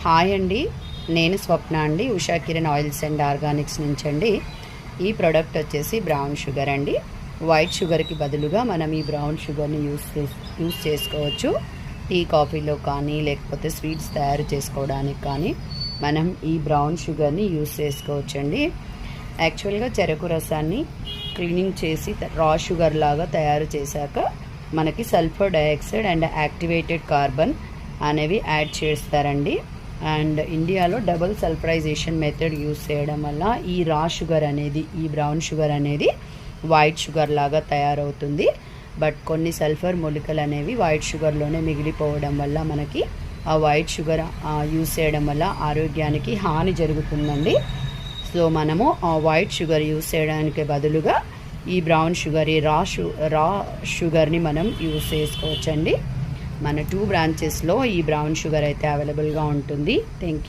Hi అండి, నేను స్వప్న అండి, Usha Kiran oils and Organics నుంచి అండి. ఈ ప్రోడక్ట్ వచ్చేసి బ్రౌన్ షుగర్ అండి. వైట్ షుగర్కి బదులుగా మనం ఈ బ్రౌన్ షుగర్ని యూస్ చేసుకోవచ్చు. టీ కాఫీలో కానీ లేకపోతే స్వీట్స్ తయారు చేసుకోవడానికి కానీ మనం ఈ బ్రౌన్ షుగర్ని యూస్ చేసుకోవచ్చండి. యాక్చువల్గా చెరకు రసాన్ని క్లీనింగ్ చేసి రా షుగర్ లాగా తయారు చేశాక మనకి sulphur dioxide and activated carbon అనేవి యాడ్ చేస్తారండి. అండ్ ఇండియాలో డబుల్ సల్ఫరైజేషన్ మెథడ్ యూస్ చేయడం వల్ల ఈ రా షుగర్ అనేది, ఈ బ్రౌన్ షుగర్ అనేది వైట్ షుగర్ లాగా తయారవుతుంది. బట్ కొన్ని సల్ఫర్ మూలికలు అనేవి వైట్ షుగర్లోనే మిగిలిపోవడం వల్ల మనకి ఆ వైట్ షుగర్ యూస్ చేయడం వల్ల ఆరోగ్యానికి హాని జరుగుతుందండి. సో మనము ఆ వైట్ షుగర్ యూస్ చేయడానికి బదులుగా ఈ బ్రౌన్ షుగర్, ఈ రా షుగర్ని మనం యూస్ చేసుకోవచ్చండి. మన 2 బ్రాంచెస్లో ఈ బ్రౌన్ షుగర్ అయితే అవైలబుల్గా ఉంటుంది. Thank you.